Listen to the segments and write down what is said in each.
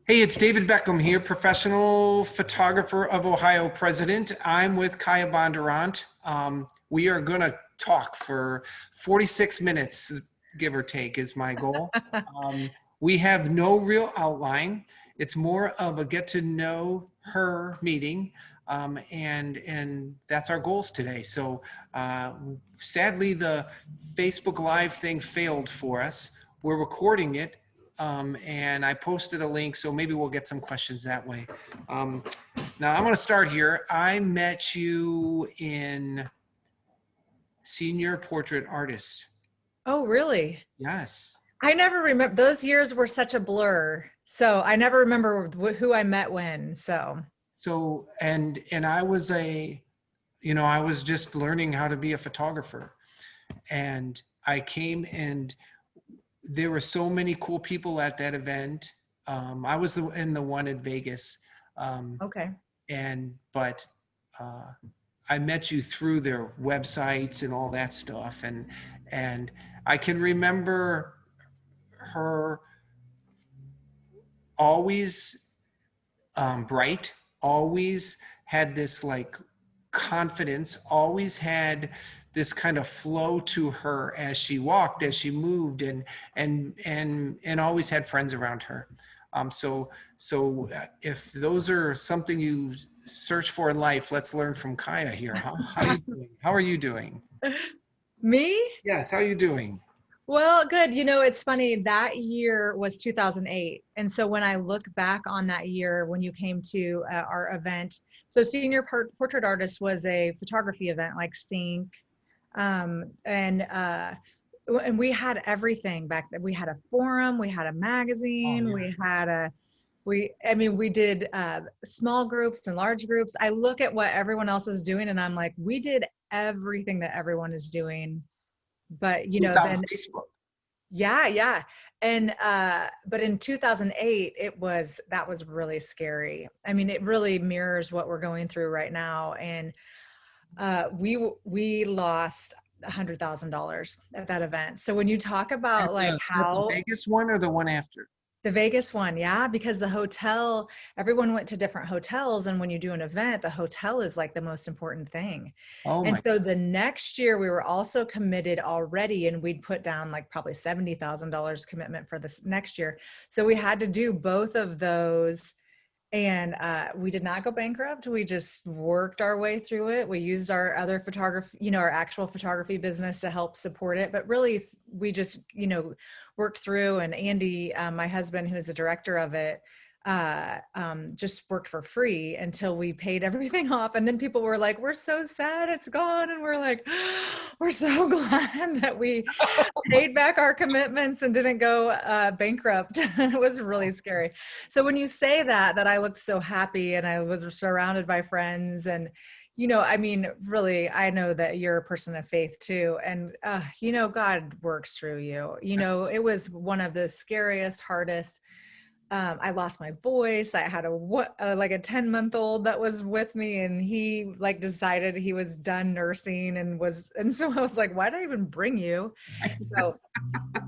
Hey, it's David Beckham here, professional photographer of Ohio President. I'm with Kia Bondurant. We are going to talk for 46 minutes, give or take, is my goal. We have no real outline. It's more of a get to know her meeting, and that's our goals today. So sadly, the Facebook Live thing failed for us. We're recording it, and I posted a link, so maybe we'll get some questions that way. Now I'm going to start here. I met you in Senior Portrait Artist. Oh, really? Yes. I never remember. Those years were such a blur. So I never remember who I met when. So, So and I was I was just learning how to be a photographer, and I came and there were so many cool people at that event. I was in the one at Vegas. Um, okay. but I met you through their websites and all that stuff, and I can remember her always bright, always had this like confidence, always had this kind of flow to her as she walked, as she moved, and always had friends around her. So if those are something you search for in life, let's learn from Kaya here. How are you doing? How are you doing? Me? Yes, how are you doing? Well, good. It's funny. That year was 2008. And so when I look back on that year, when you came to our event, so Senior Portrait Artist was a photography event like Sync. And we had everything back then. We had a forum, we had a Oh magazine, yeah. we did small groups and large groups. I look at what everyone else is doing and I'm like, we did everything that everyone is doing. But Without then Facebook. yeah. And but in 2008, that was really scary. I mean, it really mirrors what we're going through right now. And we lost $100,000 at that event. So when you talk about like At the how Vegas one or the one after? the Vegas one, yeah, because the hotel, everyone went to different hotels. And when you do an event, the hotel is like the most important thing. Oh And my. so the next year we were also committed already, and we'd put down like probably $70,000 commitment for this next year. So we had to do both of those. And we did not go bankrupt. We just worked our way through it. We used our other photography, our actual photography business to help support it. But really, we just, worked through. And Andy, my husband, who's the director of it, just worked for free until we paid everything off. And then people were like, "We're so sad it's gone." And we're like, "We're so glad that we paid back our commitments and didn't go bankrupt." It was really scary. So when you say that I looked so happy and I was surrounded by friends and, I mean, really, I know that you're a person of faith too. And, God works through you. That's It was one of the scariest, hardest. I lost my voice. I had like a 10-month-old that was with me, and he like decided he was done nursing and so I was like, why did I even bring you? So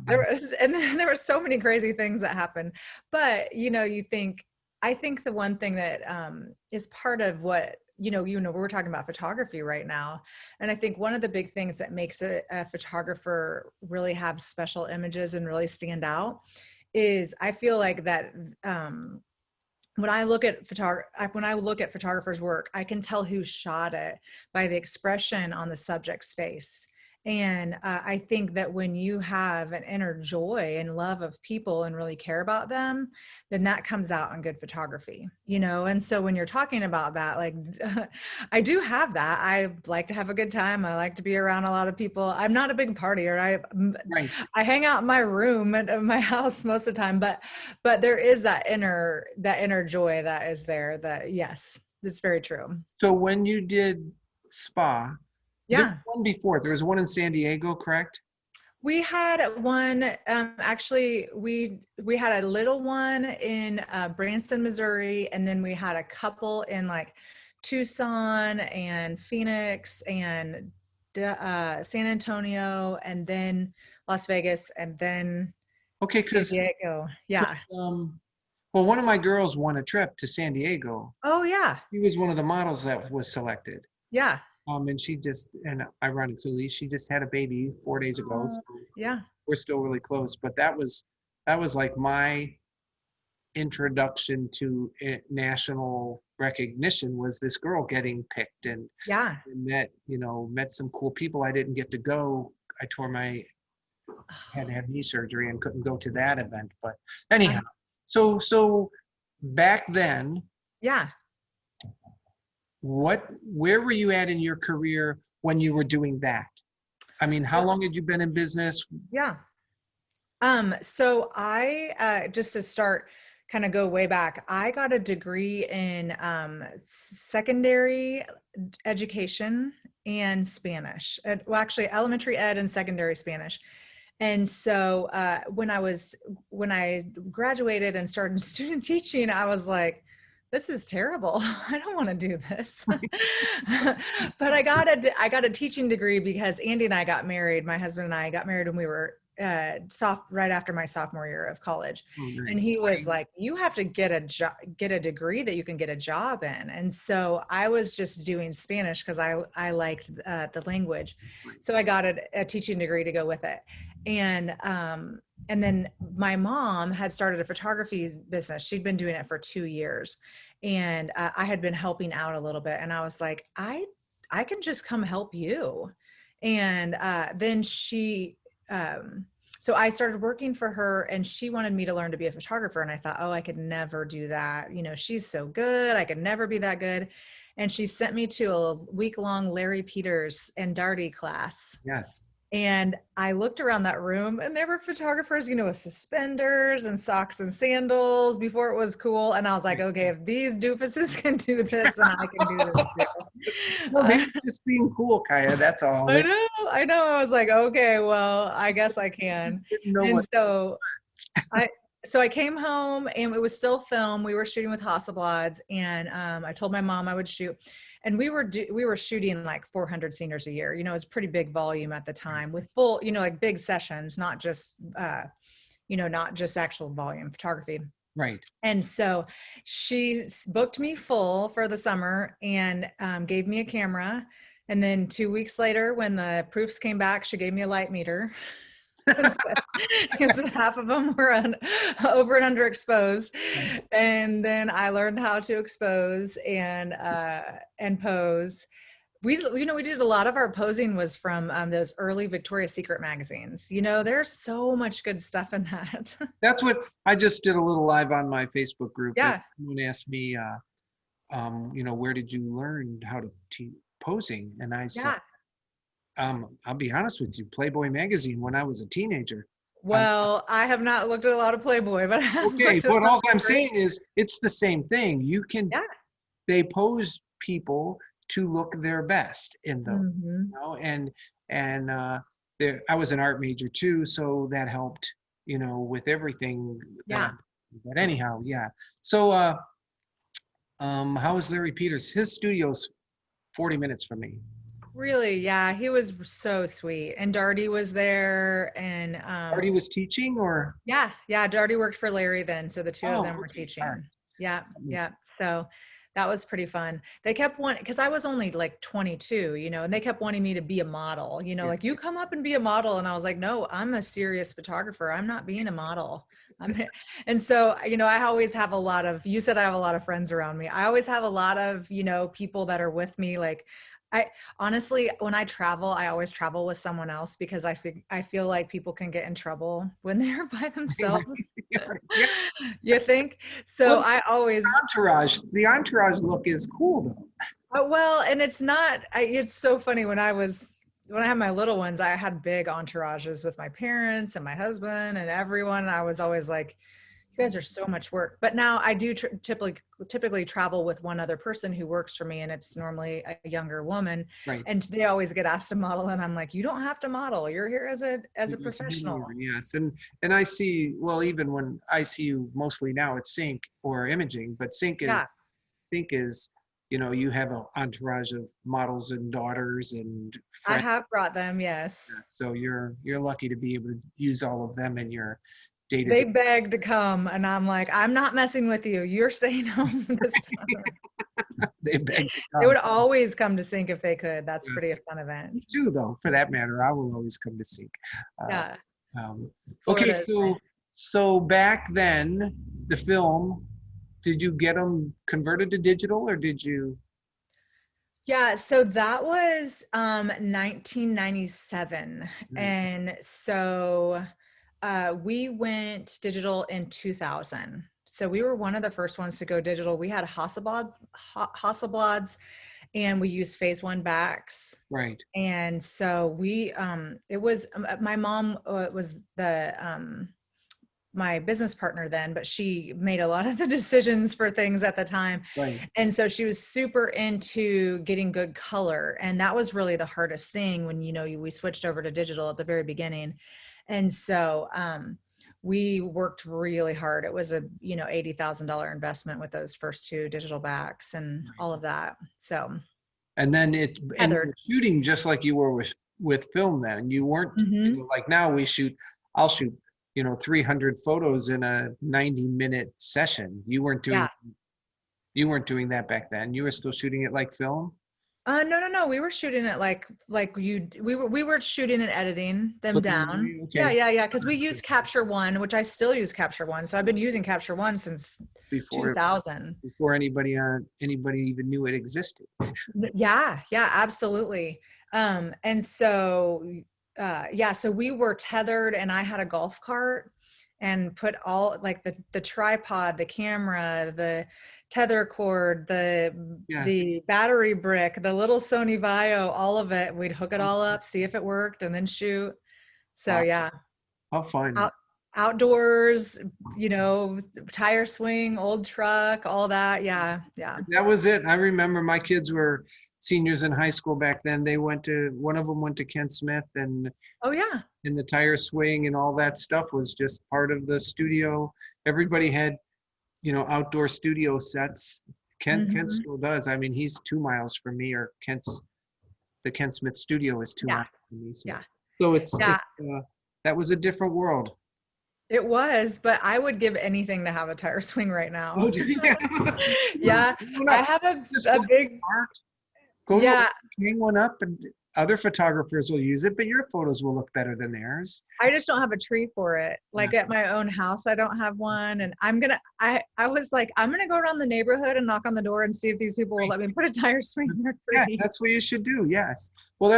and then there were so many crazy things that happened. But I think the one thing that is part of what we're talking about photography right now, and I think one of the big things that makes a photographer really have special images and really stand out is I feel like that when I look at photographers' work, I can tell who shot it by the expression on the subject's face. And I think that when you have an inner joy and love of people and really care about them, then that comes out in good photography, And so when you're talking about that, like, I do have that. I like to have a good time. I like to be around a lot of people. I'm not a big partier. right. I hang out in my room at my house most of the time, but there is that inner joy that is there. That, yes, it's very true. So when you did spa, there was Yeah. one before. There was one in San Diego, correct? We had one, actually, we had a little one in Branson, Missouri, and then we had a couple in like Tucson and Phoenix and San Antonio, and then Las Vegas, and then Okay, San because Diego. Yeah. um, Well, one of my girls won a trip to San Diego. Oh yeah. She was one of the models that was selected. Yeah. And ironically, she just had a baby 4 days ago. Oh, So yeah. we're still really close. But that was like my introduction to national recognition, was this girl getting picked, and Yeah. met some cool people. I didn't get to go. Had to have knee surgery and couldn't go to that event. But anyhow, so back then, Yeah. where were you at in your career when you were doing that? I mean, how long had you been in business? Yeah. So I just to start, kind of go way back, I got a degree in secondary education and Spanish. Well, actually, elementary ed and secondary Spanish. And so when I graduated and started student teaching, I was like, this is terrible. I don't want to do this. But I got a teaching degree because Andy and I got married. My husband and I got married when we were right after my sophomore year of college. Oh, And nice. he was like, you have to get a degree that you can get a job in. And so I was just doing Spanish because I liked the language. So I got a teaching degree to go with it. And then my mom had started a photography business. She'd been doing it for 2 years, and I had been helping out a little bit. And I was like, I can just come help you. And then so I started working for her, and she wanted me to learn to be a photographer. And I thought, oh, I could never do that. She's so good. I could never be that good. And she sent me to a week-long Larry Peters and Darty class. Yes. And I looked around that room, and there were photographers, with suspenders and socks and sandals before it was cool. And I was like, okay, if these doofuses can do this, then I can do this too. No, they're just being cool, Kaya. That's all. They I know. I was like, okay, well, I guess I can. didn't know And what. I came home, and it was still film. We were shooting with Hasselblads, and I told my mom I would shoot. And we were shooting like 400 seniors a year. It was pretty big volume at the time, with full, like big sessions, not just not just actual volume photography. Right. And so she booked me full for the summer, and gave me a camera. And then 2 weeks later, when the proofs came back, she gave me a light meter. Because half of them were over and underexposed. And then I learned how to expose and pose. We did a lot of our posing was from those early Victoria's Secret magazines. There's so much good stuff in that. That's what I just did a little live on my Facebook group. Yeah. Someone asked me, where did you learn how to posing? And I said, I'll be honest with you, Playboy magazine when I was a teenager. Well, I have not looked at a lot of Playboy, but I have. Okay, but all I'm saying is it's the same thing. They pose people to look their best in them, and I was an art major too, so that helped, with everything. But anyhow, yeah. So, how is Larry Peters? His studio's 40 minutes from me. Really? Yeah, he was so sweet. And Darty was there, and Darty was teaching, or? Yeah, Darty worked for Larry then, so the two of them were teaching. Right. Yeah. So that was pretty fun. They kept wanting, because I was only like 22, and they kept wanting me to be a model, like, you come up and be a model. And I was like, no, I'm a serious photographer. I'm not being a model. And so, I always have you said I have a lot of friends around me. I always have a lot of, people that are with me. Like, I honestly, when I travel, I always travel with someone else, because I feel like people can get in trouble when they're by themselves. You think? So I always the entourage look is cool though. Well, and it's not. It's so funny when I had my little ones, I had big entourages with my parents and my husband and everyone. And I was always like, you guys are so much work. But now I do typically travel with one other person who works for me, and it's normally a younger woman. Right. And they always get asked to model, and I'm like, you don't have to model. You're here as a professional. Yes, and I see. Well, even when I see you, mostly now it's sync or imaging, but sync is you have an entourage of models and daughters and friends. I have brought them, yes. So you're lucky to be able to use all of them in your day to They day. begged to come, and I'm like, I'm not messing with you. You're staying home this summer. They beg to They come. would always come to Sync if they could. That's pretty a Yes. fun event. Me too, though, for that matter. I will always come to seek. Uh, Yeah, um, okay, Florida is so nice. back then, the film, did you get them converted to digital or did you? Yeah, so that was 1997. Mm, And so we went digital in 2000. So we were one of the first ones to go digital. We had Hasselblads, and we used phase one backs. right. And so we it was my mom was the my business partner then, but she made a lot of the decisions for things at the time. Right. And so she was super into getting good color. And that was really the hardest thing when, we switched over to digital at the very beginning. And so we worked really hard. It was a, $80,000 investment with those first two digital backs and all of that. So And then you tethered. were shooting just like you were with film then. You weren't, Mm-hmm. like now I'll shoot, 300 photos in a 90-minute session. Yeah. You weren't doing that back then. You were still shooting it like film. No, no, no. We were shooting it we were shooting and editing them down. Yeah, Okay. yeah, yeah. Because we used Capture One, which I still use Capture One. So I've been using Capture One since Before 2000. anybody even knew it existed. Yeah, yeah, absolutely. And so yeah, so we were tethered, and I had a golf cart and put all like the tripod, the camera, the tether cord, the Yes. the battery brick, the little Sony Vaio, all of it. We'd hook it all up, see if it worked, and then shoot. So Wow. yeah, How fun. out, outdoors, tire swing, old truck, all that. Yeah, yeah. That was it. I remember my kids were seniors in high school back then. One of them went to Kent Smith, and Oh yeah. the tire swing and all that stuff was just part of the studio. Everybody had, outdoor studio sets. Kent Hmm. still does. I mean, he's 2 miles from me, or the Kent Smith studio is two Yeah, miles from me. So, yeah, it's yeah. that was a different world. It was, but I would give anything to have a tire swing right Oh, now. yeah. Yeah, Hang one I up. have Just a go to the big, park, go to a yeah, park, hang one up, and other photographers will use it, but your photos will look better than theirs. I just don't have a tree for it. Yeah. Like at my own house, I don't have one. And I was like, I'm going to go around the neighborhood and knock on the door and see if these people will let me put a tire swing in their Yes, tree. that's what you should do. Yes. Well,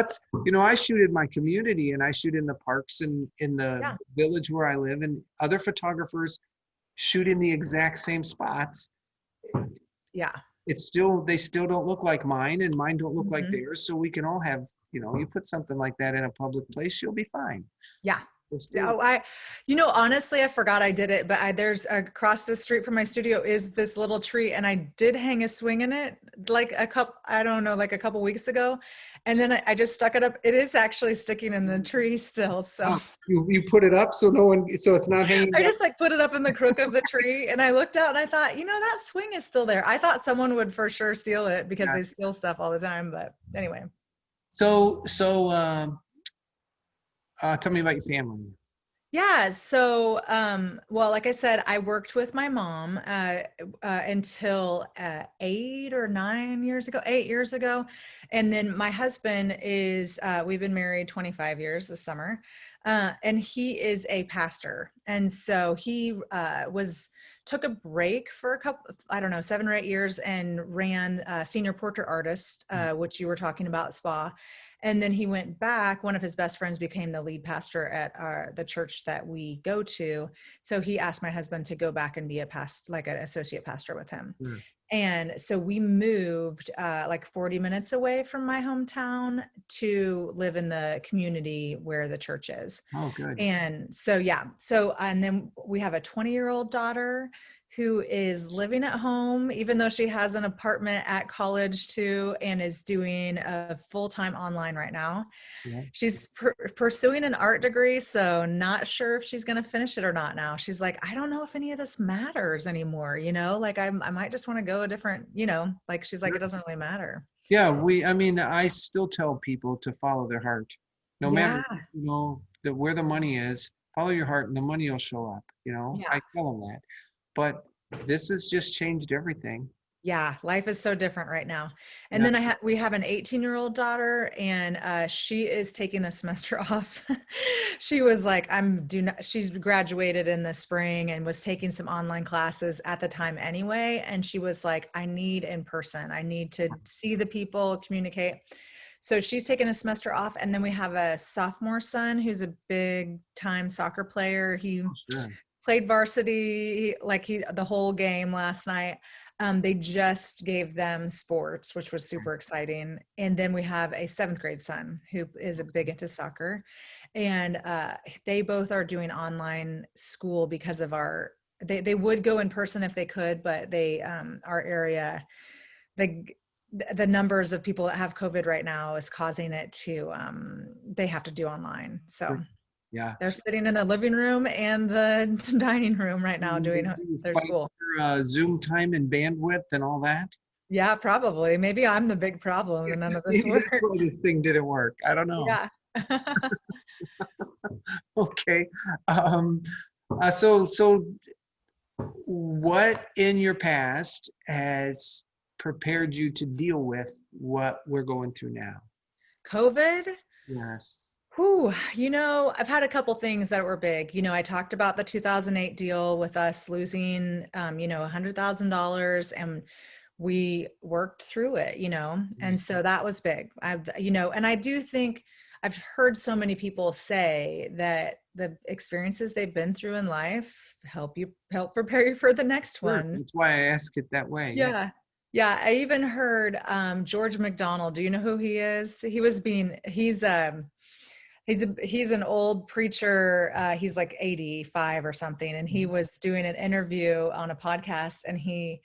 I shoot in my community, and I shoot in the parks and in the Yeah, village where I live, and other photographers shoot in the exact same spots. yeah. They still don't look like mine, and mine don't look like Mhm. theirs. So we can all have, you put something like that in a public place, you'll be fine. Yeah. We'll Yeah, still, honestly, I forgot I did it, but there's across the street from my studio is this little tree, and I did hang a swing in it like I don't know, like a couple weeks ago. And then I just stuck it up. It is actually sticking in the tree still. So oh, you put it up so it's not hanging I down. just put it up in the crook of the tree, and I looked out and I thought, that swing is still there. I thought someone would for sure steal it because Yeah. they steal stuff all the time. But anyway. Tell me about your family. Yeah. So, well, like I said, I worked with my mom until 8 years ago. And then my husband we've been married 25 years this summer. And he is a pastor. And so he took a break for a couple, I don't know, 7 or 8 years, and ran Senior Portrait Artist, which you were talking about, SPA. And then he went back. One of his best friends became the lead pastor at the church that we go to. So he asked my husband to go back and be like an associate pastor with him. Mm. And so we moved like 40 minutes away from my hometown to live in the community where the church is. Oh, good. And so, yeah. So, and then we have a 20-year-old daughter who is living at home, even though she has an apartment at college too, and is doing a full-time online right now. Yeah. She's pursuing an art degree, so not sure if she's going to finish it or not now. She's like, I don't know if any of this matters anymore, like I might just want to go a different, like she's like, it doesn't really matter. Yeah, I still tell people to follow their heart. No matter, Yeah. where the money is, follow your heart and the money will show up. Yeah. I tell them that. But this has just changed everything. Yeah, life is so different right now. And Yeah, then we have an 18-year-old daughter, and she is taking the semester off. She was like, she's graduated in the spring and was taking some online classes at the time anyway. And she was like, I need in person. I need to see the people, communicate. So she's taking a semester off. And then we have a sophomore son who's a big time soccer player. He sure. played varsity, like the whole game last night. They just gave them sports, which was super exciting. And then we have a 7th grade son who is a big into soccer. And they both are doing online school because of they would go in person if they could, but our area, the numbers of people that have COVID right now is causing it to, they have to do online. So Yeah. they're sitting in the living room and the dining room right now doing their Fight school. for, Zoom time and bandwidth and all that. Yeah, probably. Maybe I'm the big problem and none of this Maybe that's works. why this thing didn't work. I don't know. Yeah. Okay. Um, so what in your past has prepared you to deal with what we're going through now? COVID. Yes. Whew, I've had a couple things that were big. I talked about the 2008 deal with us losing, $100,000, and we worked through it, and so that was big. And I do think I've heard so many people say that the experiences they've been through in life help prepare you for the next Sure. one. That's why I ask it that way. Yeah. Yeah. I even heard George McDonald. Do you know who he is? He's an old preacher. He's like 85 or something. And he was doing an interview on a podcast, and he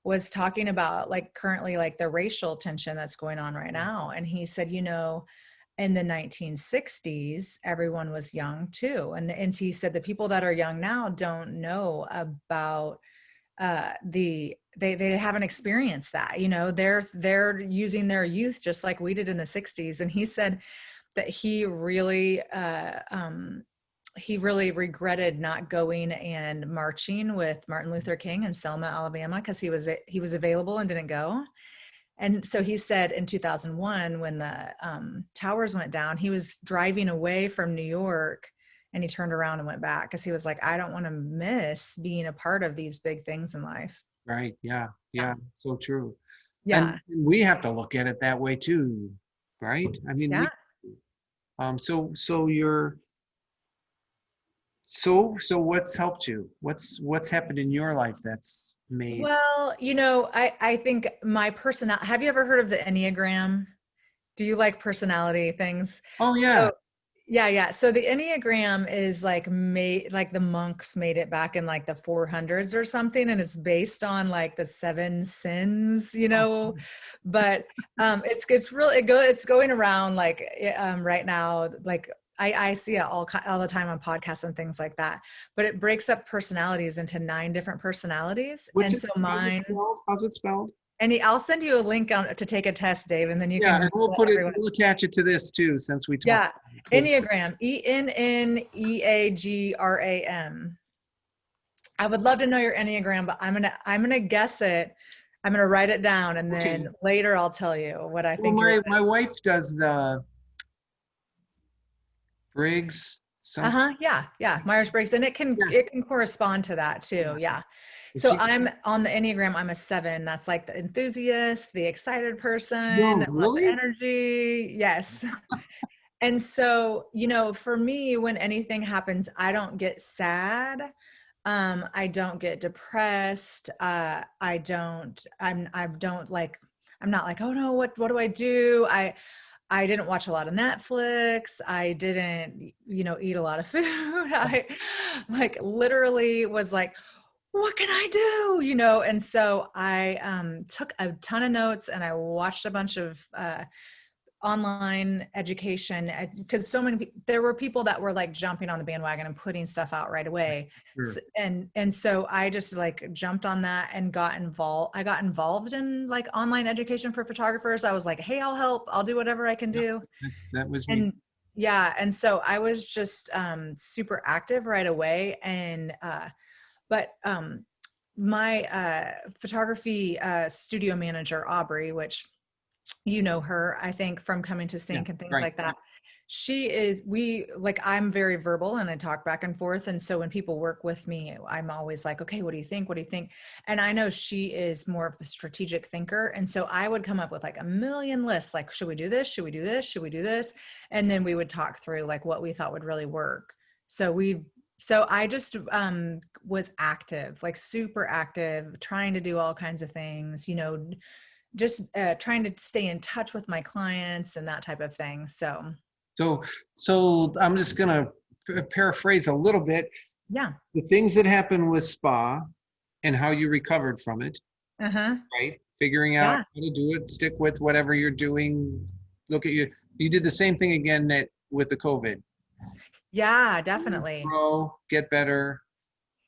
was talking about like currently like the racial tension that's going on right now. And he said, in the 1960s, everyone was young too. And he said the people that are young now don't know about they haven't experienced that. They're using their youth just like we did in the 60s. And he said that he really regretted not going and marching with Martin Luther King in Selma, Alabama, because he was available and didn't go. And so he said in 2001, when the towers went down, he was driving away from New York, and he turned around and went back because he was like, I don't want to miss being a part of these big things in life. Right. Yeah. Yeah. So true. Yeah. And we have to look at it that way too, right? I mean, Yeah. so what's helped you? What's happened in your life that's made? Well, I think my personality, have you ever heard of the Enneagram? Do you like personality things? Oh yeah. So yeah. So the Enneagram is like the monks made it back in like the 400s or something. And it's based on like the 7 sins, Oh, but it's going around like right now, like I see it all the time on podcasts and things like that, but it breaks up personalities into 9 different personalities. what's And it? so How's it mine, spelled? How's it spelled? and I'll send you a link to take a test, Dave, and then you Yeah, can and we'll let put it. everyone. We'll attach it to this too, since we talked. Yeah. Enneagram, Enneagram. I would love to know your Enneagram, but I'm gonna guess it. I'm gonna write it down, and Okay. then later I'll tell you what I think. Well, my wife does the Briggs. Yeah, Myers-Briggs, and it can Yes. correspond to that too. Yeah. If So she- I'm on the Enneagram. I'm a 7. That's like the enthusiast, the excited person, No, lots of really? energy. Yes. And so, for me, when anything happens, I don't get sad. I don't get depressed. I'm not like, oh no, what do I do? I didn't watch a lot of Netflix. I didn't, eat a lot of food. I like literally was like, what can I do? And so I took a ton of notes, and I watched a bunch of online education, because there were people that were like jumping on the bandwagon and putting stuff out right away. Sure. And so I just like jumped on that and got involved. I got involved in like online education for photographers. I was like, hey, I'll help. I'll do whatever I can do. That was me. And Yeah. And so I was just super active right away. And, but my photography studio manager, Aubrey, which you know her, I think, from Coming to Yeah, Sync and things right. like that. I'm very verbal and I talk back and forth. And so when people work with me, I'm always like, okay, what do you think? What do you think? And I know she is more of a strategic thinker. And so I would come up with like a million lists, like, should we do this? Should we do this? Should we do this? And then we would talk through like what we thought would really work. So I just was active, like super active, trying to do all kinds of things, just trying to stay in touch with my clients and that type of thing. So So, so I'm just going to paraphrase a little bit. yeah. The things that happened with spa and how you recovered from it, Uh-huh. right? Figuring out Yeah. how to do it, stick with whatever you're doing. Look at you. You did the same thing again with the COVID. Yeah, definitely. Grow, get better,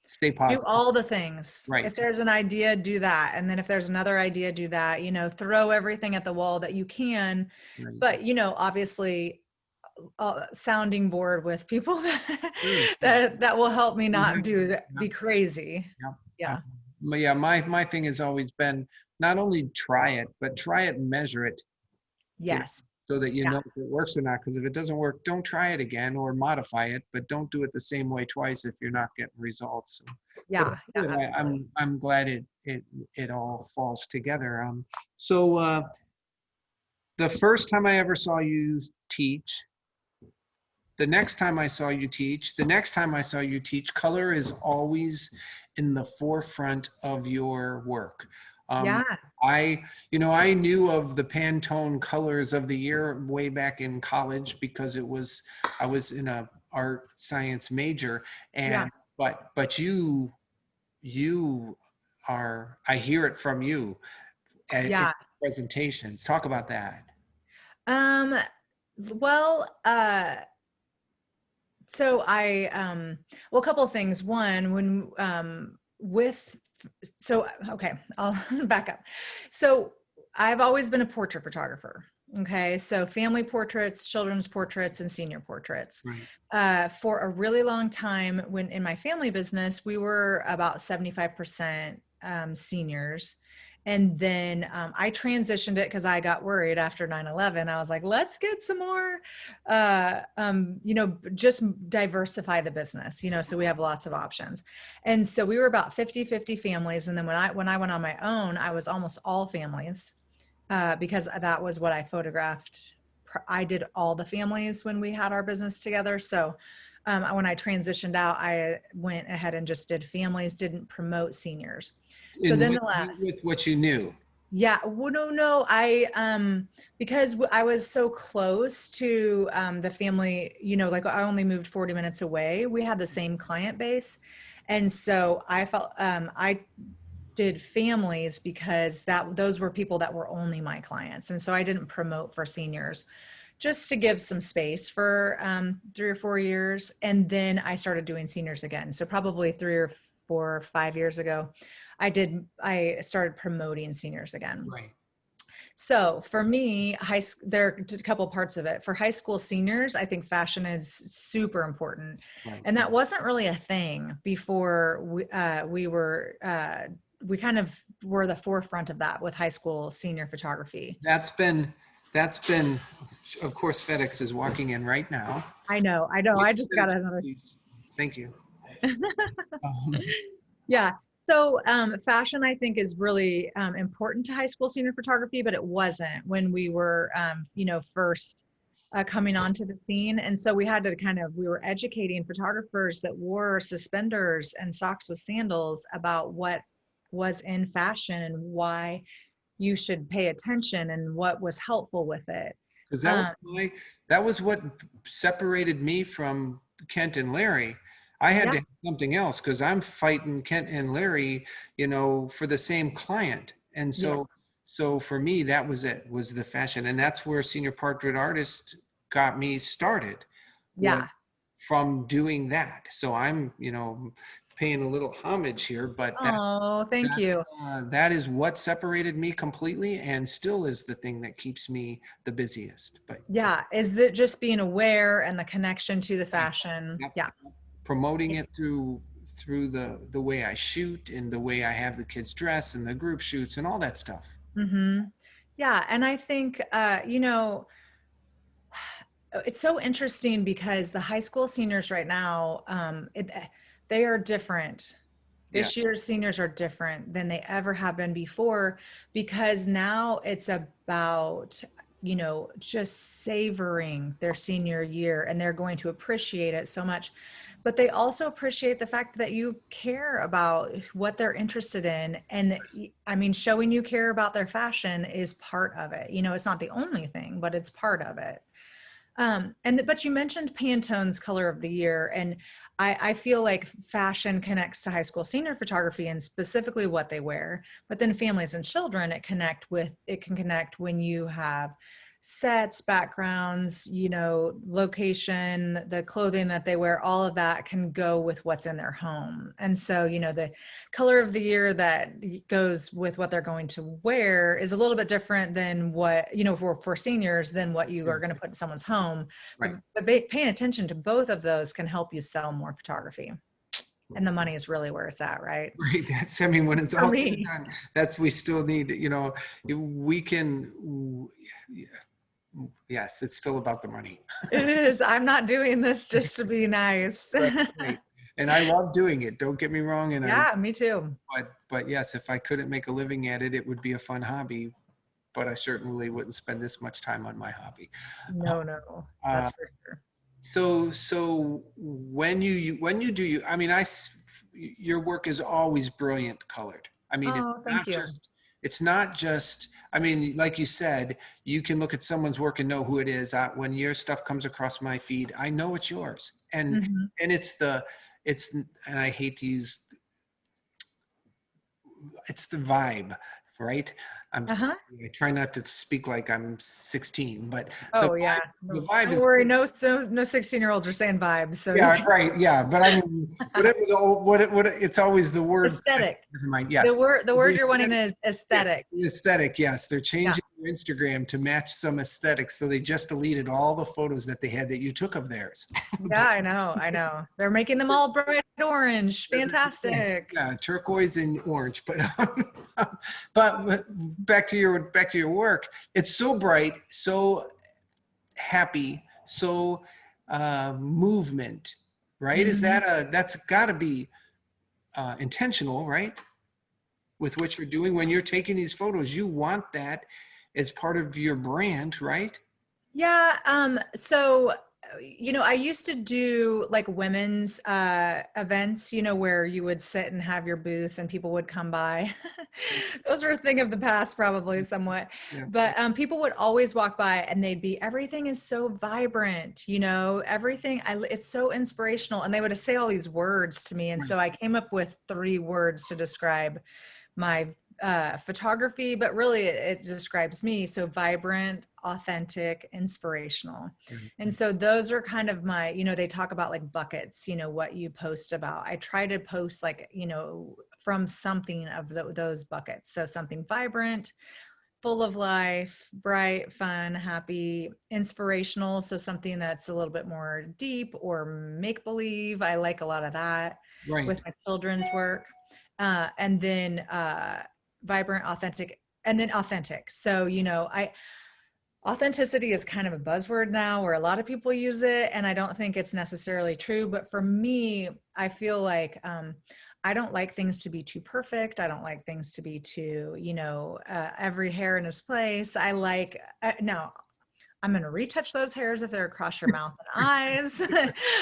stay Do positive. all the things. Right. If there's an idea, do that. And then if there's another idea, do that. Throw everything at the wall that you can. Right. But, obviously, sounding board with people Sure. that will help me not Yeah. do that, be crazy. Yeah. Yeah. But yeah, my thing has always been not only try it, but try it and measure it, Yes. so that you Yeah. know if it works or not. Because if it doesn't work, don't try it again or modify it, but don't do it the same way twice if you're not getting results. But Yeah. Yeah. good. Absolutely. I'm glad it all falls together. So the first time I ever saw you teach, the next time I saw you teach, the next time I saw you teach, color is always in the forefront of your work. Um, Yeah. I knew of the Pantone colors of the year way back in college because I was in a art science major, Yeah. and but you are, I hear it from you in Yeah. presentations. Talk about that. Um, well, so well, a couple of things. One, when okay, I'll back up. So I've always been a portrait photographer. Okay, so family portraits, children's portraits, and senior portraits. Right. For a really long time, when in my family business, we were about 75% seniors. And then I transitioned it because I got worried after 9/11. I was like, let's get some more, just diversify the business, so we have lots of options. And so we were about 50-50 families. And then when I went on my own, I was almost all families because that was what I photographed. I did all the families when we had our business together. So when I transitioned out, I went ahead and just did families, didn't promote seniors. So And then with, the last, with what you knew. yeah, well, no, because I was so close to the family, like I only moved 40 minutes away. We had the same client base. And so I felt I did families because those were people that were only my clients. And so I didn't promote for seniors just to give some space for 3 or 4 years. And then I started doing seniors again. So probably 3 or 4 or 5 years ago, I started promoting seniors again. Right. So for me, there are a couple parts of it. For high school seniors, I think fashion is super important. Right. And that wasn't really a thing before we kind of were the forefront of that with high school senior photography. That's been, of course, FedEx is walking in right now. I know. I just got another. Please. Thank you. Um, Yeah. So fashion, I think, is really important to high school senior photography, but it wasn't when we were, first coming onto the scene. And so we were educating photographers that wore suspenders and socks with sandals about what was in fashion and why you should pay attention and what was helpful with it. Because Um, that was what separated me from Kent and Larry. I had yeah, to have something else because I'm fighting Kent and Larry, for the same client. And yeah, so for me, that was it, was the fashion. And that's where Senior Portrait Artist got me started, was yeah, from doing that. So I'm, paying a little homage here, but Oh, thank you. that is what separated me completely, and still is the thing that keeps me the busiest. But Yeah. Is it just being aware and the connection to the fashion? yep, Yeah. promoting it through the way I shoot and the way I have the kids dress and the group shoots and all that stuff. Mm-hmm. Yeah. And I think, it's so interesting because the high school seniors right now, they are different. Yeah, This year's seniors are different than they ever have been before, because now it's about, just savoring their senior year, and they're going to appreciate it so much. But they also appreciate the fact that you care about what they're interested in. And I mean, showing you care about their fashion is part of it. It's not the only thing, but it's part of it. But you mentioned Pantone's color of the year, and I feel like fashion connects to high school senior photography and specifically what they wear. But then families and children, it can connect when you have sets, backgrounds, location, the clothing that they wear, all of that can go with what's in their home. And so, the color of the year that goes with what they're going to wear is a little bit different than what, for seniors, than what you are going to put in someone's home. right. But paying attention to both of those can help you sell more photography. And the money is really where it's at, right? Right. That's, I mean, when it's For all said and me, done, we still need, we can, yes, it's still about the money. it is. I'm not doing this just to be nice. Right, right. And I love doing it. Don't get me wrong. Yeah, me too. But yes, if I couldn't make a living at it, it would be a fun hobby, but I certainly wouldn't spend this much time on my hobby. No, Uh, that's for sure. so when you do I mean, your work is always brilliant colored. I mean, Oh, thank you. it's not just, I mean, like you said, you can look at someone's work and know who it is. When your stuff comes across my feed, I know it's yours. Mhm. And and I hate to use, it's the vibe, right? Uh-huh. I try not to speak like I'm 16, but Oh yeah. the No, vibe don't is, worry. No 16-year-olds are saying vibes. So you yeah, can right. Yeah. But I mean, whatever it's always the words that aesthetic. come to mind. The Yes. word you're wanting is Yeah, aesthetic. the aesthetic, yes. They're Yeah. changing your Instagram to match some aesthetic. So they just deleted all the photos that they had that you took of theirs. Yeah, I know. They're making them all bright orange. Yes, Fantastic. yeah, turquoise and orange. But back to your work. It's so bright, so happy, so movement, right? Mhm. That's got to be intentional, right? With what you're doing when you're taking these photos, you want that as part of your brand, right? Yeah, so I used to do like women's events, where you would sit and have your booth and people would come by. Those are a thing of the past, probably somewhat. Yeah, But people would always walk by and they'd be, everything is so vibrant, everything, it's so inspirational. And they would say all these words to me. And right, so I came up with 3 words to describe my photography, but really it describes me. So vibrant, authentic, inspirational. right, And so those are kind of my, they talk about like buckets, what you post about. I try to post like, from something of those buckets. So something vibrant, full of life, bright, fun, happy, inspirational. So something that's a little bit more deep or make believe. I like a lot of that right. with my children's work. And then vibrant, authentic, and then authentic. So, authenticity is kind of a buzzword now where a lot of people use it, and I don't think it's necessarily true. But for me, I feel like I don't like things to be too perfect. I don't like things to be too, every hair in its place. I like, no, I'm going to retouch those hairs if they're across your mouth and eyes.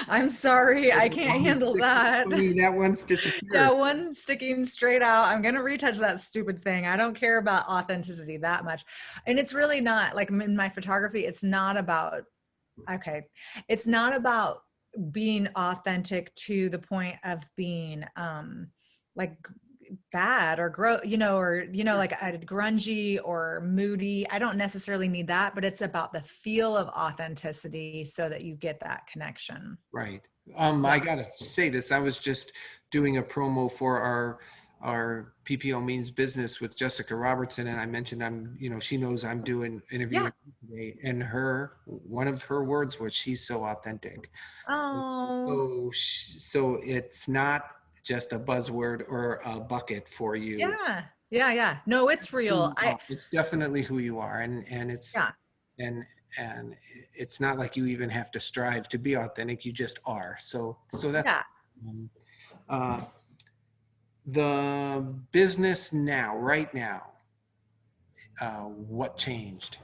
I'm sorry. I can't handle that. That one's Yeah, disappeared. one sticking straight out. I'm going to retouch that stupid thing. I don't care about authenticity that much. And it's really not like in my photography, it's not about, okay, it's not about being authentic to the point of being like bad or like grungy or moody. I don't necessarily need that, but it's about the feel of authenticity so that you get that connection. Right. I Yeah. gotta say this. I was just doing a promo for our PPO means business with Jessica Robertson, and I mentioned she knows I'm doing Yeah. interviewing today, and one of her words was she's so authentic. Oh, So it's not just a buzzword or a bucket for you. yeah. Yeah. Yeah. No, it's Who real. you are. It's definitely who you are, Yeah. and and it's not like you even have to strive to be authentic. You just are. So that's Yeah. um, uh, the business now, right now. What changed?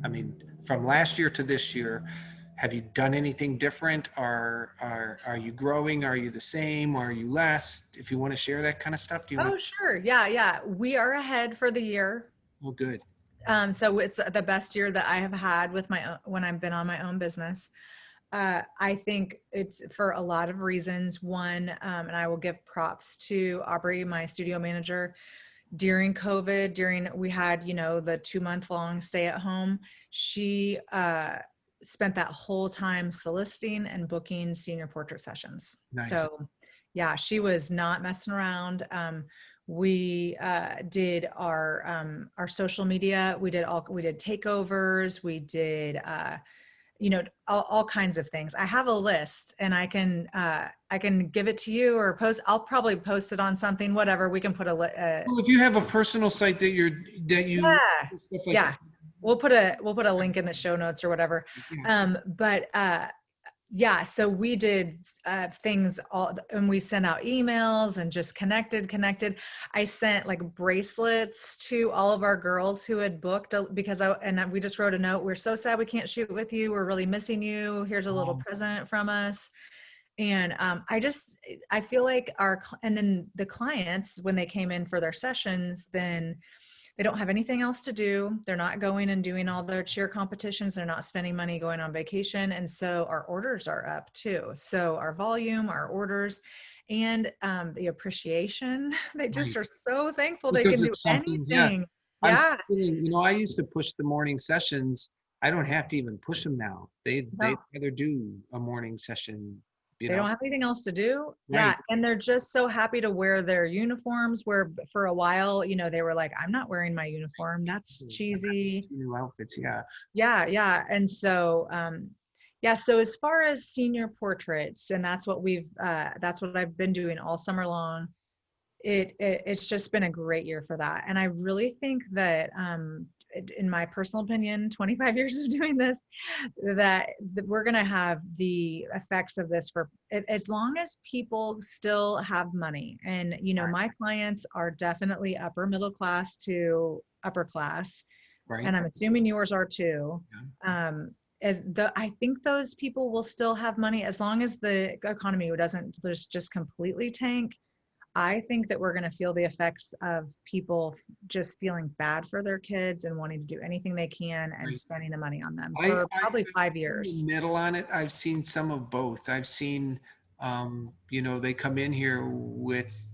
I mean, from last year to this year, have you done anything different? Are you growing? Are you the same? Are you less? If you want to share that kind of stuff, do you want? Oh, sure. Yeah. Yeah. We are ahead for the year. Oh, good. So it's the best year that I have had with my own, when I've been on my own business. I think it's for a lot of reasons. One, and I will give props to Aubrey, my studio manager. During COVID, we had, the 2 month long stay at home. She spent that whole time soliciting and booking senior portrait sessions. Nice. So yeah, she was not messing around. We did our social media. We did takeovers. We did all kinds of things. I have a list, and I can give it to you or post. I'll probably post it on something, whatever. We can put Well, if you have a personal site that you yeah, stuff like yeah. We'll put a link in the show notes or whatever. yeah, But yeah, so we did things all, and we sent out emails and just connected. I sent like bracelets to all of our girls who had booked we just wrote a note. We're so sad we can't shoot with you. We're really missing you. Here's a little present from us. And I feel like and then the clients, when they came in for their sessions, then they don't have anything else to do. They're not going and doing all their cheer competitions. They're not spending money going on vacation. And so our orders are up too. So our volume, our orders, and the appreciation, they just right. are so thankful they Because can do it's something, yeah. anything. I'm Yeah. feeling, I used to push the morning sessions. I don't have to even push them now. They'd No, rather do a morning session, they don't have anything else to do. right. Yeah. And they're just so happy to wear their uniforms, where for a while, they were like, I'm not wearing my uniform. That's cheesy. New outfits, yeah. Yeah, yeah. And so yeah, so as far as senior portraits, and that's what I've been doing all summer long. It's just been a great year for that. And I really think that in my personal opinion, 25 years of doing this, that we're going to have the effects of this for as long as people still have money. And Right. my clients are definitely upper middle class to upper class, Right. and I'm assuming yours are too. Yeah. I think those people will still have money as long as the economy doesn't just completely tank. I think that we're going to feel the effects of people just feeling bad for their kids and wanting to do anything they can and Right. spending the money on them I, for I, probably I'm 5 years. in the middle on it. I've seen some of both. I've seen, they come in here with,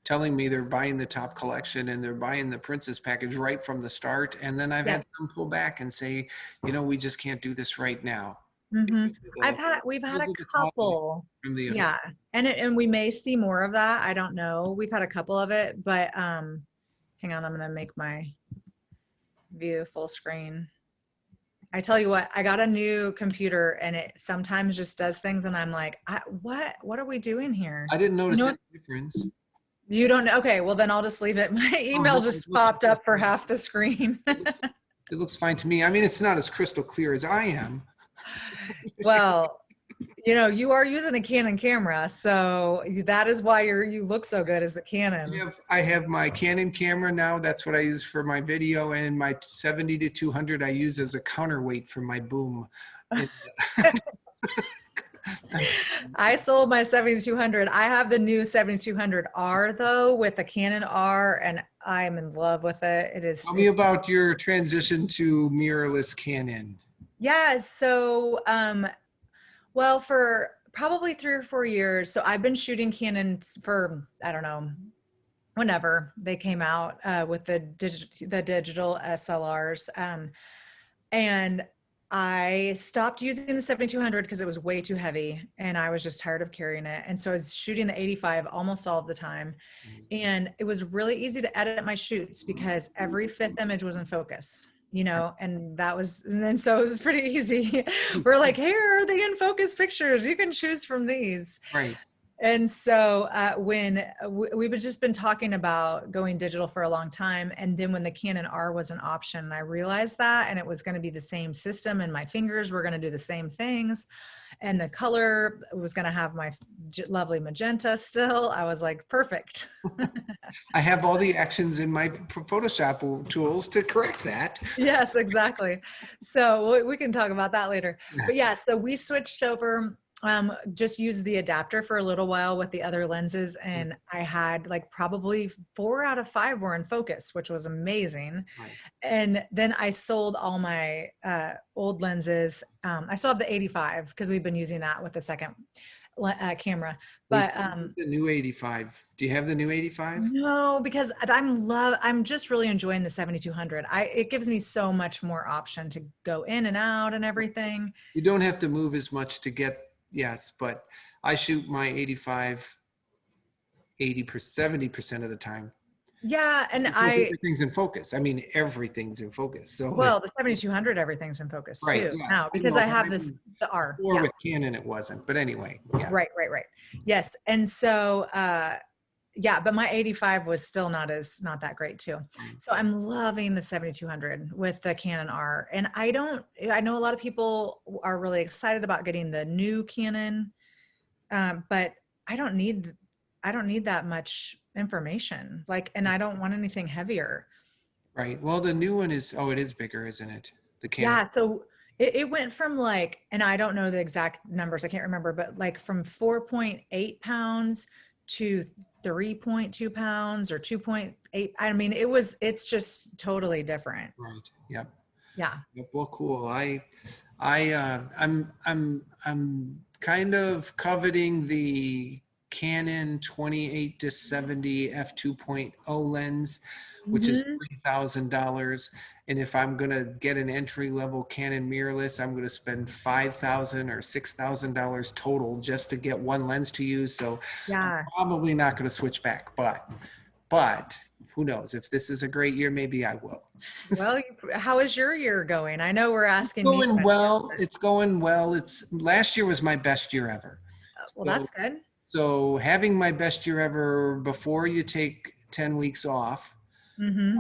telling me they're buying the top collection and they're buying the princess package right from the start. And then I've had Yes. some pull back and say, we just can't do this right now. Hmm. The- We've had because a of the cost couple. from the Yeah. And we may see more of that. I don't know. We've had a couple of it, but hang on, I'm going to make my view full screen. I tell you what, I got a new computer and it sometimes just does things and I'm like, what are we doing here? I didn't You notice know, any difference. you don't know. Okay, well then I'll just leave it. My Oh, no, email it just looks popped up for half the screen. it looks fine to me. I mean, it's not as crystal clear as I am. Well, you are using a Canon camera, so that is why you look so good, is the Canon. I have my Canon camera now. That's what I use for my video, and my 70 to 200 I use as a counterweight for my boom. And, I sold my 7200. I have the new 7200R though, with the Canon R, and I'm in love with it. tell me about your transition to mirrorless Canon. Yeah. So, well, for probably 3 or 4 years. So I've been shooting Canons for, I don't know, whenever they came out with the digital SLRs. And I stopped using the 7200 because it was way too heavy and I was just tired of carrying it. And so I was shooting the 85 almost all of the time. And it was really easy to edit my shoots because every fifth image was in focus, and and so it was pretty easy. We're like, here are the in focus pictures. You can choose from these. Right. And so when we've just been talking about going digital for a long time, and then when the Canon R was an option, I realized that, and it was going to be the same system, and my fingers were going to do the same things, and the color was going to have my lovely magenta still. I was like, perfect. I have all the actions in my Photoshop tools to correct that. Yes, exactly. So we can talk about that later. But Yes. yeah, so we switched over, just used the adapter for a little while with the other lenses. And I had like probably 4 out of 5 were in focus, which was amazing. Right. And then I sold all my old lenses. I still have the 85 because we've been using that with the second camera. But The new 85. Do you have the new 85? no, because I'm just really enjoying the 7200. It gives me so much more option to go in and out and everything. You don't have to move as much to get, yes, but I shoot my 85 80%, 70% of the time. Yeah, and Because everything's in focus. I mean, everything's in focus. So well, the 7200 everything's in focus right, too yes, now because know, I but have mean, the R. before Yeah. with Canon it wasn't, but anyway, yeah. Right. Yes. And so yeah, but my 85 was still not that great too. So I'm loving the 7200 with the Canon R. And I know a lot of people are really excited about getting the new Canon, but I don't need that much information. Like, and I don't want anything heavier. Right. Well, the new one is, oh, it is bigger, isn't it? The Canon. Yeah. So it went from like, and I don't know the exact numbers, I can't remember, but like from 4.8 pounds to 3.2 pounds or 2.8. I mean, it's just totally different. Right. Yep. Yeah. Yep. Well, cool. I'm kind of coveting the Canon 28 to 70 f2.0 lens, which is Mhm. $3,000. And if I'm going to get an entry level Canon mirrorless, I'm going to spend $5,000 or $6,000 total just to get one lens to use. So I'm Yeah. probably not going to switch back, but who knows? If this is a great year, maybe I will. Well, how is your year going? I know we're asking me Going questions. well. It's going well. It's last year was my best year ever. Well, So, that's good. so having my best year ever before you take 10 weeks off Mm-hmm.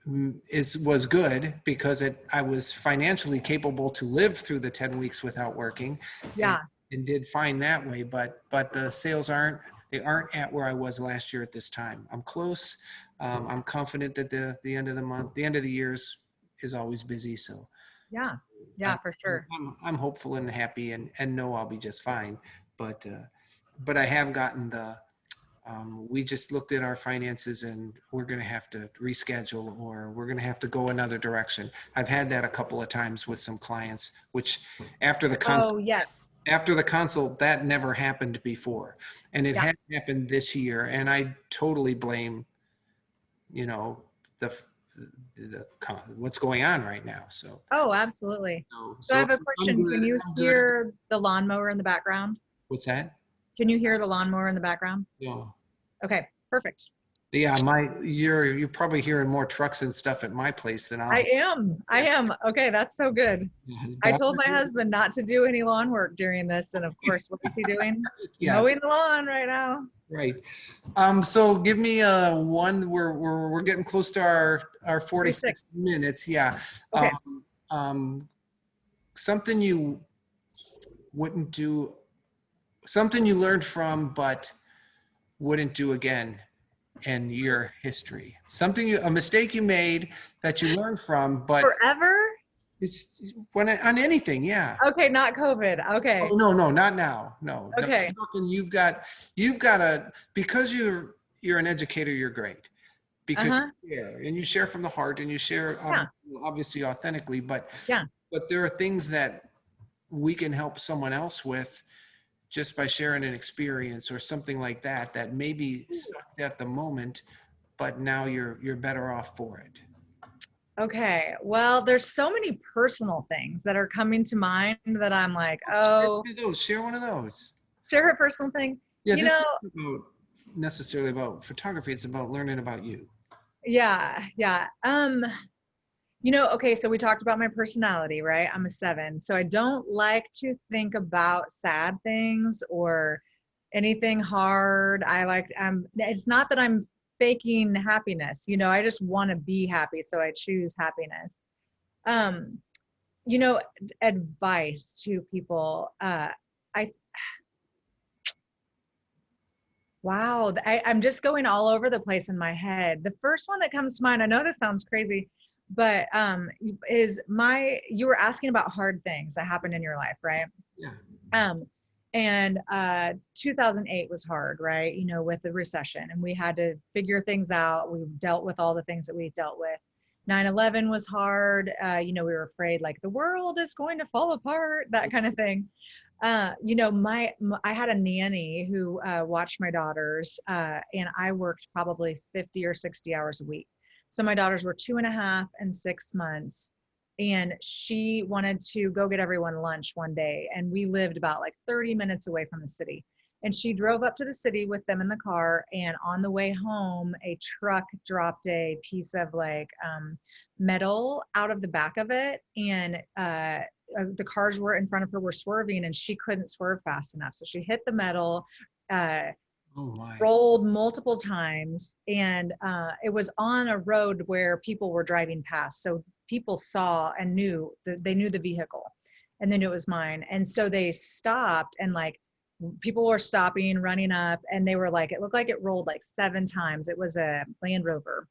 um, was good because I was financially capable to live through the 10 weeks without working Yeah. and did fine that way. But the sales aren't at where I was last year at this time. I'm close. I'm confident that the end of the month, the end of the years is always busy. So Yeah. I, Yeah, for sure. I'm hopeful and happy and know I'll be just fine. But I have gotten we just looked at our finances and we're going to have to reschedule or we're going to have to go another direction. I've had that a couple of times with some clients, which after Oh, yes. after the consult, that never happened before. And it Yeah. had happened this year. And I totally blame, you know, the, what's going on right now. So, Oh, absolutely. So I so have a I'm question. good. Can you I'm good. hear the lawnmower in the background? What's that? Can you hear the lawnmower in the background? No. Okay, perfect. Yeah, you're probably hearing more trucks and stuff at my place than I'll I hear. am. I am. Okay, that's so good. But I told my husband not to do any lawn work during this. And of course, what is he doing? yeah, Mowing the lawn right now. right. So give me one. We're getting close to our 46. 46 minutes. Yeah. Okay. Um, something you wouldn't do, something you learned from but wouldn't do again in your history. A mistake you made that you learned from, but Forever? it's when on anything. Yeah. Okay, not COVID. Oh, Okay. no, not now. No, no. Okay. I'm talking you've got a, because you're an educator, you're great because Uh-huh. you share and you share from the heart and you share Yeah. obviously authentically, Yeah. but there are things that we can help someone else with just by sharing an experience or something like that, that maybe sucked at the moment, but now you're better off for it. Okay. Well, there's so many personal things that are coming to mind that I'm like, Share oh, one of those. Share one of those. share a personal thing. Yeah, You this know, isn't about necessarily about photography. It's about learning about you. yeah, yeah. Okay, so we talked about my personality, right? I'm a 7. So I don't like to think about sad things or anything hard. It's not that I'm faking happiness, I just want to be happy, so I choose happiness. Um, you know, Advice to people. I Wow, I'm just going all over the place in my head. The first one that comes to mind, I know this sounds crazy, but you were asking about hard things that happened in your life, right? Yeah. Um, and 2008 was hard, right? With the recession, and we had to figure things out. We dealt with all the things that we dealt with. 9/11 was hard. We were afraid like the world is going to fall apart, that kind of thing. I had a nanny who watched my daughters, and I worked probably 50 or 60 hours a week. So my daughters were 2.5 and 6 months, and she wanted to go get everyone lunch one day, and we lived about like 30 minutes away from the city. And she drove up to the city with them in the car, and on the way home, a truck dropped a piece of like metal out of the back of it, and the cars were in front of her were swerving, and she couldn't swerve fast enough, so she hit the metal, uh, Oh my. rolled multiple times, and it was on a road where people were driving past, so people saw and knew that they knew the vehicle, and they knew it was mine, and so they stopped, and like people were stopping, running up, and they were like, it looked like it rolled like 7 times. It was a Land Rover.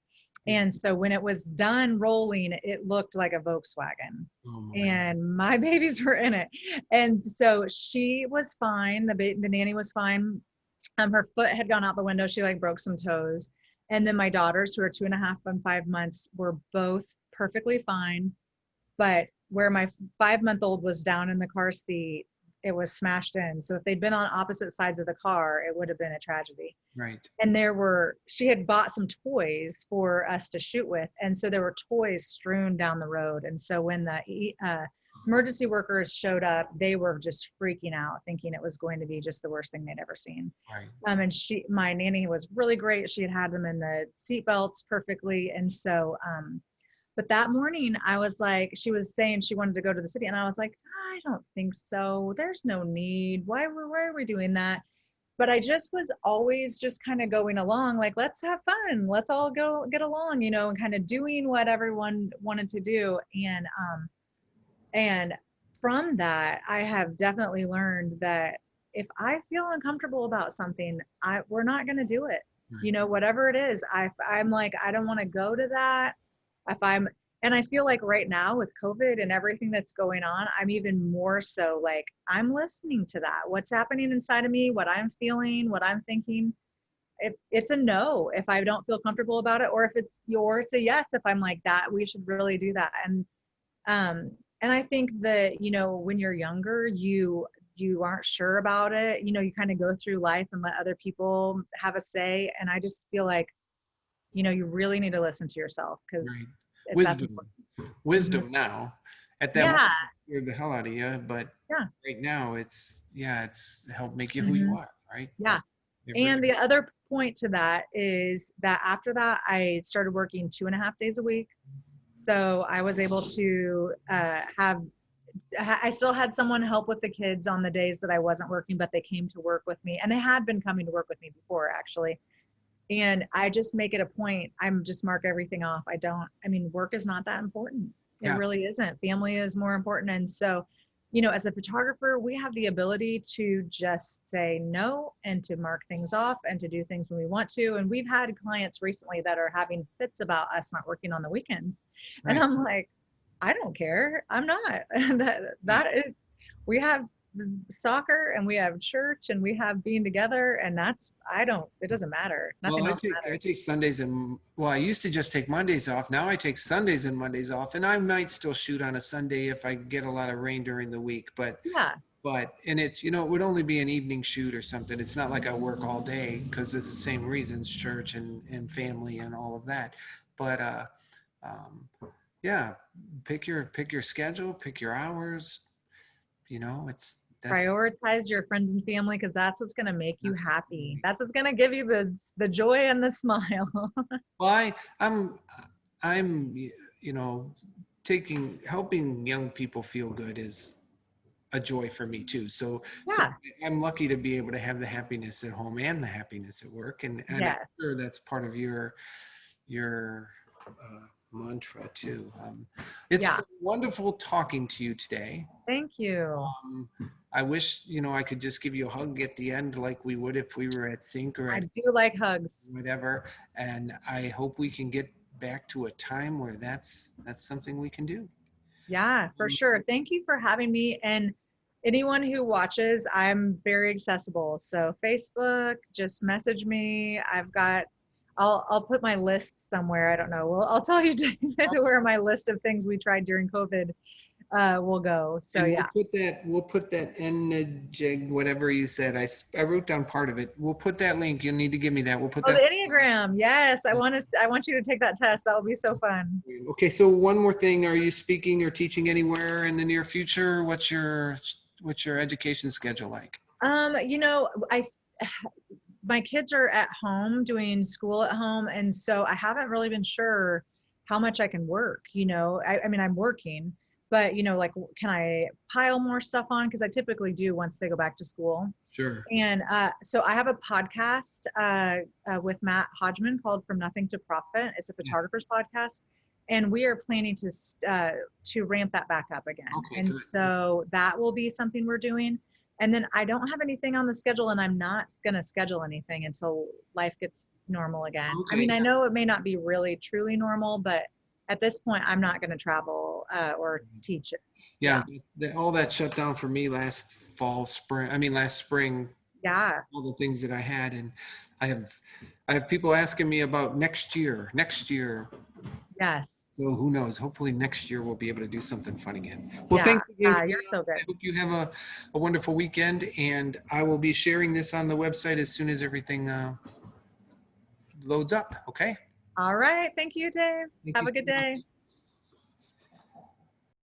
And so when it was done rolling, it looked like a Volkswagen, Oh my. and my babies were in it. And so she was fine. The nanny was fine. Her foot had gone out the window. She like broke some toes. And then my daughters, who are 2.5 and 5 months, were both perfectly fine. But where my 5-month-old was down in the car seat, it was smashed in. So if they'd been on opposite sides of the car, it would have been a tragedy. Right. And she had bought some toys for us to shoot with. And so there were toys strewn down the road. And so when the emergency workers showed up, they were just freaking out, thinking it was going to be just the worst thing they'd ever seen. Right. And my nanny was really great. She had them in the seat belts perfectly. And so, but that morning I was like, she was saying she wanted to go to the city. And I was like, I don't think so. There's no need. Why are we doing that? But I just was always just kind of going along, like, let's have fun. Let's all go get along, and kind of doing what everyone wanted to do. And from that, I have definitely learned that if I feel uncomfortable about something, we're not going to do it. Right. Whatever it is, I'm like, I don't want to go to that. And I feel like right now with COVID and everything that's going on, I'm even more so like, I'm listening to that. What's happening inside of me, what I'm feeling, what I'm thinking. If it's a no, if I don't feel comfortable about it, or if it's a yes, if I'm like that, we should really do that. Um, and I think that, when you're younger, you aren't sure about it. You kind of go through life and let other people have a say. And I just feel like, you really need to listen to yourself, because Right. that's Wisdom. important. Mhm. Wisdom now. At that moment, Yeah. it scared the hell out of you, but Yeah. right now it's helped make you who you Mhm. are, right? Yeah. It And really. the other point to that is that after that, I started working 2.5 days a week. So I was able to I still had someone help with the kids on the days that I wasn't working, but they came to work with me, and they had been coming to work with me before, actually. And I just make it a point. I'm just mark everything off. Work is not that important. It Yeah. really isn't. Family is more important. And so, as a photographer, we have the ability to just say no, and to mark things off, and to do things when we want to. And we've had clients recently that are having fits about us not working on the weekend. And Right. I'm like, I don't care. I'm not. Yeah. That is, we have soccer, and we have church, and we have being together, and it doesn't matter. Well, Nothing I else take I matters. take Sundays and well, I used to just take Mondays off. Now I take Sundays and Mondays off, and I might still shoot on a Sunday if I get a lot of rain during the week. Yeah. And it's it would only be an evening shoot or something. It's not like I work all day because it's the same reasons, church and family and all of that. But um, Yeah, pick your schedule, pick your hours. You know, Prioritize your friends and family because that's what's going to make you that's happy. That's what's going to give you the joy and the smile. well, I'm you know, helping young people feel good is a joy for me too. So Yeah. I'm lucky to be able to have the happiness at home and the happiness at work, and I'm Yes. sure that's part of your mantra too. It's Yeah. been wonderful talking to you today. Thank you. Um, I wish, I could just give you a hug at the end like we would if we were at sync or I at do like hugs. whatever. And I hope we can get back to a time where that's something we can do. Yeah, for Um, sure. Thank you for having me. And anyone who watches, I'm very accessible. So Facebook, just message me. I'll put my list somewhere. I don't know. Well, I'll tell you David, where my list of things we tried during COVID will go. So and yeah. we'll put that whatever you said. I wrote down part of it. We'll put that link. You'll need to give me that. We'll put Oh, the that. Enneagram. Yes, I want you to take that test. That will be so fun. Okay, so one more thing. Are you speaking or teaching anywhere in the near future? What's your education schedule like? I my kids are at home doing school at home, and so I haven't really been sure how much I can work. I mean, I'm working, but like, can I pile more stuff on? Because I typically do once they go back to school. Sure. And so I have a podcast with Matt Hodgman called From Nothing to Profit. It's a Yes. photographer's podcast. And we are planning to ramp that back up again. Okay, And good. so that will be something we're doing. And then I don't have anything on the schedule, and I'm not going to schedule anything until life gets normal again. I Okay. mean, I know it may not be really truly normal, but at this point, I'm not going to travel or teach it. Yeah, Yeah. all that shut down for me last spring, Yeah. all the things that I had. And I have, I have people asking me about next year. Yes. So who knows? Hopefully next year we'll be able to do something fun again. Well, Yeah. thanks again. You're so good. I hope you have a wonderful weekend, and I will be sharing this on the website as soon as everything loads up. Okay. All right. Thank you, Dave. Thank you Have a so good day. much.